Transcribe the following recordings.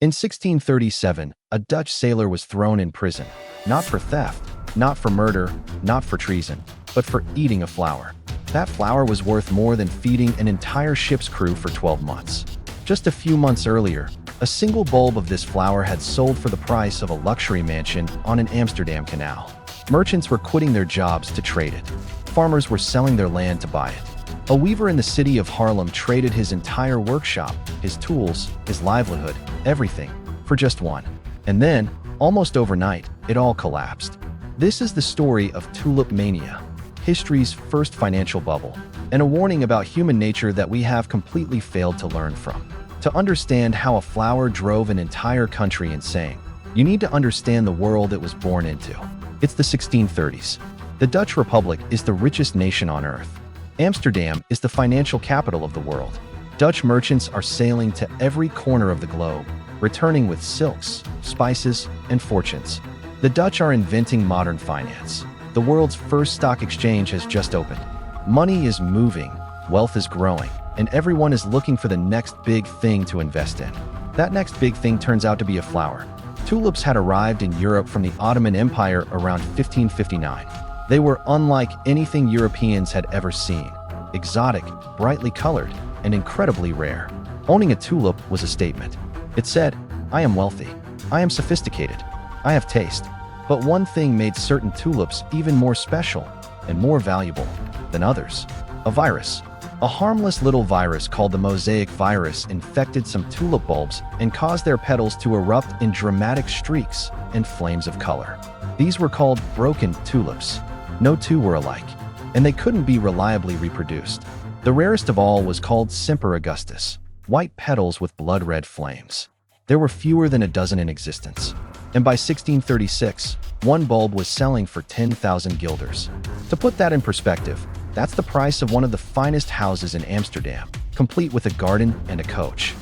In 1637, a Dutch sailor was thrown in prison, not for theft, not for murder, not for treason, but for eating a flower. That flower was worth more than feeding an entire ship's crew for 12 months. Just a few months earlier, a single bulb of this flower had sold for the price of a luxury mansion on an Amsterdam canal. Merchants were quitting their jobs to trade it. Farmers were selling their land to buy it. A weaver in the city of Haarlem traded his entire workshop, his tools, his livelihood, everything, for just one. And then, almost overnight, it all collapsed. This is the story of Tulip Mania, history's first financial bubble, and a warning about human nature that we have completely failed to learn from. To understand how a flower drove an entire country insane, you need to understand the world it was born into. It's the 1630s. The Dutch Republic is the richest nation on earth. Amsterdam is the financial capital of the world. Dutch merchants are sailing to every corner of the globe, returning with silks, spices, and fortunes. The Dutch are inventing modern finance. The world's first stock exchange has just opened. Money is moving, wealth is growing, and everyone is looking for the next big thing to invest in. That next big thing turns out to be a flower. Tulips had arrived in Europe from the Ottoman Empire around 1559. They were unlike anything Europeans had ever seen. Exotic, brightly colored, and incredibly rare. Owning a tulip was a statement. It said, "I am wealthy. I am sophisticated. I have taste." But one thing made certain tulips even more special and more valuable than others: a virus. A harmless little virus called the mosaic virus infected some tulip bulbs and caused their petals to erupt in dramatic streaks and flames of color. These were called broken tulips. No two were alike, and they couldn't be reliably reproduced. The rarest of all was called Semper Augustus, white petals with blood-red flames. There were fewer than a dozen in existence, and by 1636, one bulb was selling for 10,000 guilders. To put that in perspective, that's the price of one of the finest houses in Amsterdam, complete with a garden and a coach.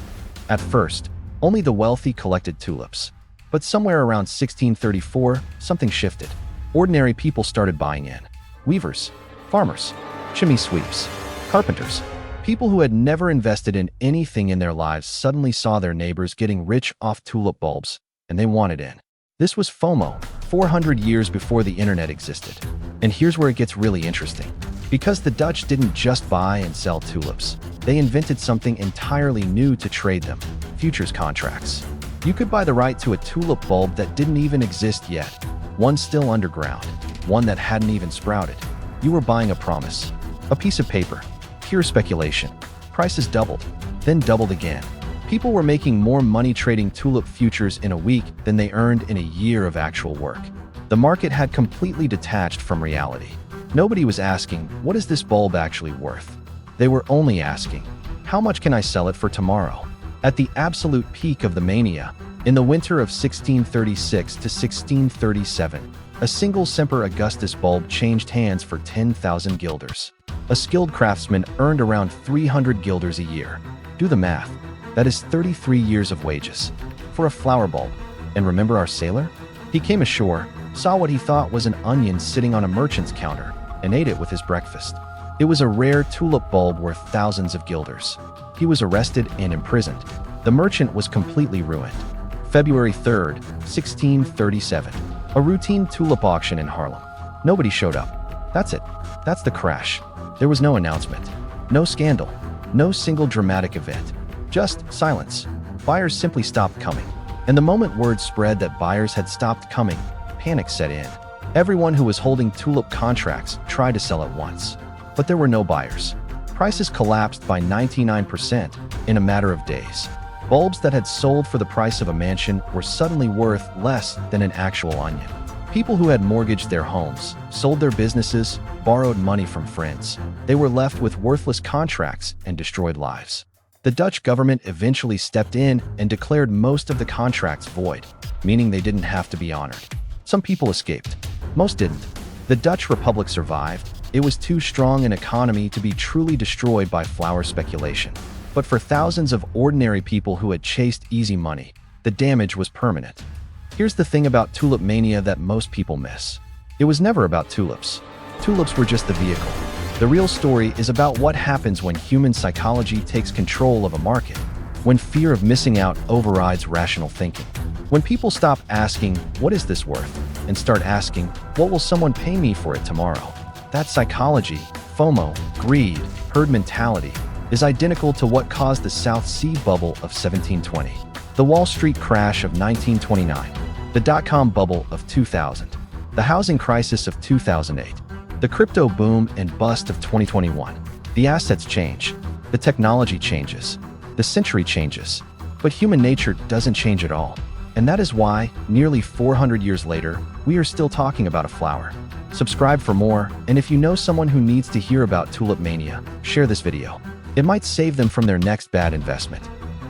At first, only the wealthy collected tulips. But somewhere around 1634, something shifted. Ordinary people started buying in. Weavers, farmers, chimney sweeps, carpenters. People who had never invested in anything in their lives suddenly saw their neighbors getting rich off tulip bulbs, and they wanted in. This was FOMO, 400 years before the internet existed. And here's where it gets really interesting. Because the Dutch didn't just buy and sell tulips, they invented something entirely new to trade them: futures contracts. You could buy the right to a tulip bulb that didn't even exist yet, one still underground, one that hadn't even sprouted. You were buying a promise, a piece of paper, pure speculation. Prices doubled, then doubled again. People were making more money trading tulip futures in a week than they earned in a year of actual work. The market had completely detached from reality. Nobody was asking, what is this bulb actually worth? They were only asking, how much can I sell it for tomorrow? At the absolute peak of the mania, in the winter of 1636 to 1637, a single Semper Augustus bulb changed hands for 10,000 guilders. A skilled craftsman earned around 300 guilders a year. Do the math. That is 33 years of wages for a flower bulb. And remember our sailor? He came ashore, saw what he thought was an onion sitting on a merchant's counter, and ate it with his breakfast. It was a rare tulip bulb worth thousands of guilders. He was arrested and imprisoned. The merchant was completely ruined. February 3rd, 1637. A routine tulip auction in Haarlem. Nobody showed up. That's it. That's the crash. There was no announcement, no scandal, no single dramatic event. Just silence. Buyers simply stopped coming. And the moment word spread that buyers had stopped coming, panic set in. Everyone who was holding tulip contracts tried to sell at once. But there were no buyers. Prices collapsed by 99% in a matter of days. Bulbs that had sold for the price of a mansion were suddenly worth less than an actual onion. People who had mortgaged their homes, sold their businesses, borrowed money from friends. They were left with worthless contracts and destroyed lives. The Dutch government eventually stepped in and declared most of the contracts void, meaning they didn't have to be honored. Some people escaped. Most didn't. The Dutch Republic survived. It was too strong an economy to be truly destroyed by flower speculation. But for thousands of ordinary people who had chased easy money, the damage was permanent. Here's the thing about tulip mania that most people miss. It was never about tulips. Tulips were just the vehicle. The real story is about what happens when human psychology takes control of a market, when fear of missing out overrides rational thinking. When people stop asking, "What is this worth?" and start asking, "What will someone pay me for it tomorrow?" That psychology, FOMO, greed, herd mentality, is identical to what caused the South Sea bubble of 1720, the Wall Street crash of 1929, the dot-com bubble of 2000, the housing crisis of 2008, the crypto boom and bust of 2021. The assets change, the technology changes, the century changes, but human nature doesn't change at all. And that is why, nearly 400 years later, we are still talking about a flower. Subscribe for more, and if you know someone who needs to hear about Tulip Mania, share this video. It might save them from their next bad investment.